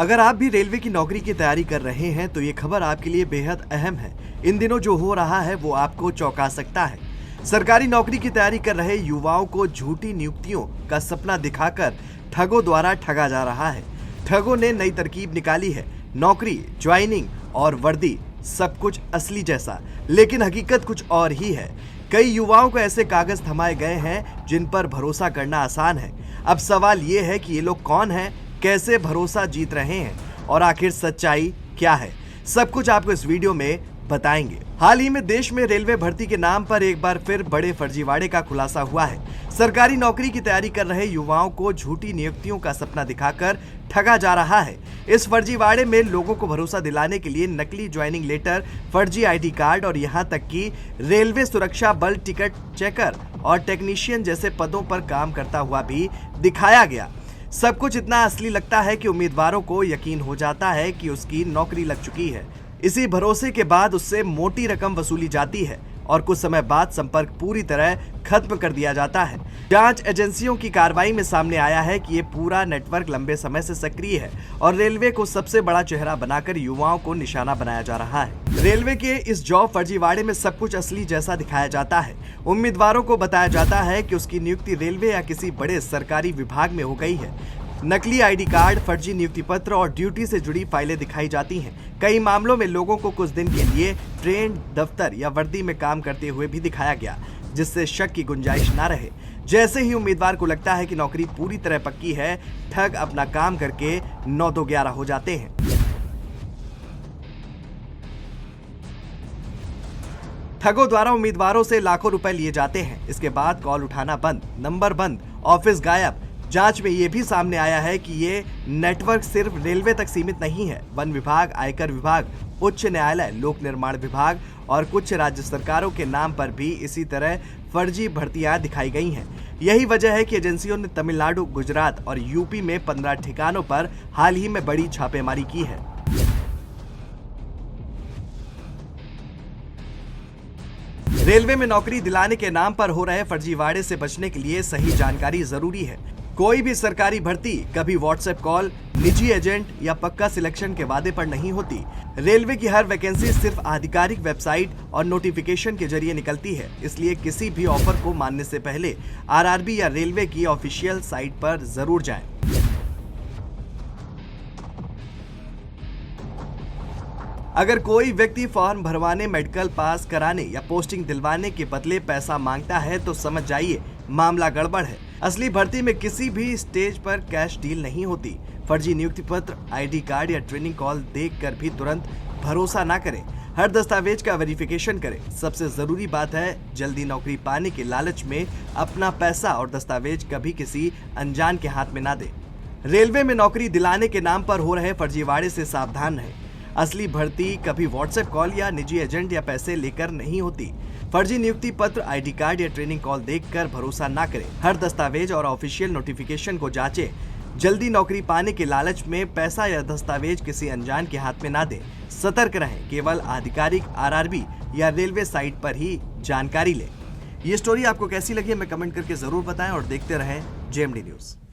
अगर आप भी रेलवे की नौकरी की तैयारी कर रहे हैं तो ये खबर आपके लिए बेहद अहम है। इन दिनों जो हो रहा है वो आपको चौंका सकता है। सरकारी नौकरी की तैयारी कर रहे युवाओं को झूठी नियुक्तियों का सपना दिखाकर ठगों द्वारा ठगा जा रहा है। ठगों ने नई तरकीब निकाली है। नौकरी, ज्वाइनिंग और वर्दी सब कुछ असली जैसा, लेकिन हकीकत कुछ और ही है। कई युवाओं को ऐसे कागज थमाए गए हैं जिन पर भरोसा करना आसान है। अब सवाल ये है कि ये लोग कौन हैं, कैसे भरोसा जीत रहे हैं और आखिर सच्चाई क्या है। सब कुछ आपको इस वीडियो में बताएंगे। हाल ही में देश में रेलवे भर्ती के नाम पर एक बार फिर बड़े फर्जीवाड़े का खुलासा हुआ है। सरकारी नौकरी की तैयारी कर रहे युवाओं को झूठी नियुक्तियों का सपना दिखाकर ठगा जा रहा है। इस फर्जीवाड़े में लोगों को भरोसा दिलाने के लिए नकली ज्वाइनिंग लेटर, फर्जी आईडी कार्ड और यहां तक कि रेलवे सुरक्षा बल टिकट चेकर और टेक्नीशियन जैसे पदों पर काम करता हुआ भी दिखाया गया। सब कुछ इतना असली लगता है कि उम्मीदवारों को यकीन हो जाता है कि उसकी नौकरी लग चुकी है। इसी भरोसे के बाद उससे मोटी रकम वसूली जाती है और कुछ समय बाद संपर्क पूरी तरह खत्म कर दिया जाता है। जांच एजेंसियों की कार्रवाई में सामने आया है कि ये पूरा नेटवर्क लंबे समय से सक्रिय है और रेलवे को सबसे बड़ा चेहरा बनाकर युवाओं को निशाना बनाया जा रहा है। रेलवे के इस जॉब फर्जीवाड़े में सब कुछ असली जैसा दिखाया जाता है। उम्मीदवारों को बताया जाता है कि उसकी नियुक्ति रेलवे या किसी बड़े सरकारी विभाग में हो गई है। नकली आईडी कार्ड, फर्जी नियुक्ति पत्र और ड्यूटी से जुड़ी फाइलें दिखाई जाती हैं। कई मामलों में लोगों को कुछ दिन के लिए ट्रेन, दफ्तर या वर्दी में काम करते हुए भी दिखाया गया, जिससे शक की गुंजाइश ना रहे। जैसे ही उम्मीदवार को लगता है कि नौकरी पूरी तरह पक्की है, ठग अपना काम करके 9-2-11 हो जाते हैं। ठगों द्वारा उम्मीदवारों से लाखों रुपए लिए जाते हैं। इसके बाद कॉल उठाना बंद, नंबर बंद, ऑफिस गायब। जांच में ये भी सामने आया है कि ये नेटवर्क सिर्फ रेलवे तक सीमित नहीं है। वन विभाग, आयकर विभाग, उच्च न्यायालय, लोक निर्माण विभाग और कुछ राज्य सरकारों के नाम पर भी इसी तरह फर्जी भर्तियां दिखाई गई हैं। यही वजह है कि एजेंसियों ने तमिलनाडु, गुजरात और यूपी में 15 ठिकानों पर हाल ही में बड़ी छापेमारी की है। रेलवे में नौकरी दिलाने के नाम पर हो रहे फर्जीवाड़े से बचने के लिए सही जानकारी जरूरी है। कोई भी सरकारी भर्ती कभी व्हाट्सएप कॉल, निजी एजेंट या पक्का सिलेक्शन के वादे पर नहीं होती। रेलवे की हर वैकेंसी सिर्फ आधिकारिक वेबसाइट और नोटिफिकेशन के जरिए निकलती है। इसलिए किसी भी ऑफर को मानने से पहले आरआरबी या रेलवे की ऑफिशियल साइट पर जरूर जाएं। अगर कोई व्यक्ति फॉर्म भरवाने, मेडिकल पास कराने या पोस्टिंग दिलवाने के बदले पैसा मांगता है तो समझ जाइए मामला गड़बड़ है। असली भर्ती में किसी भी स्टेज पर कैश डील नहीं होती। फर्जी नियुक्ति पत्र, आईडी कार्ड या ट्रेनिंग कॉल देखकर भी तुरंत भरोसा ना करें। हर दस्तावेज का वेरिफिकेशन करें। सबसे जरूरी बात है, जल्दी नौकरी पाने के लालच में अपना पैसा और दस्तावेज कभी किसी अनजान के हाथ में ना दें। रेलवे में नौकरी दिलाने के नाम पर हो रहे फर्जीवाड़े से सावधान रहें। असली भर्ती कभी व्हाट्सएप कॉल या निजी एजेंट या पैसे लेकर नहीं होती। फर्जी नियुक्ति पत्र, आईडी कार्ड या ट्रेनिंग कॉल देखकर भरोसा ना करें। हर दस्तावेज और ऑफिशियल नोटिफिकेशन को जांचें। जल्दी नौकरी पाने के लालच में पैसा या दस्तावेज किसी अनजान के हाथ में ना दें। सतर्क रहें। केवल आधिकारिक आरआरबी या रेलवे साइट पर ही जानकारी लें। ये स्टोरी आपको कैसी लगी हमें कमेंट करके जरूर बताएं और देखते रहें जेएमडी न्यूज़।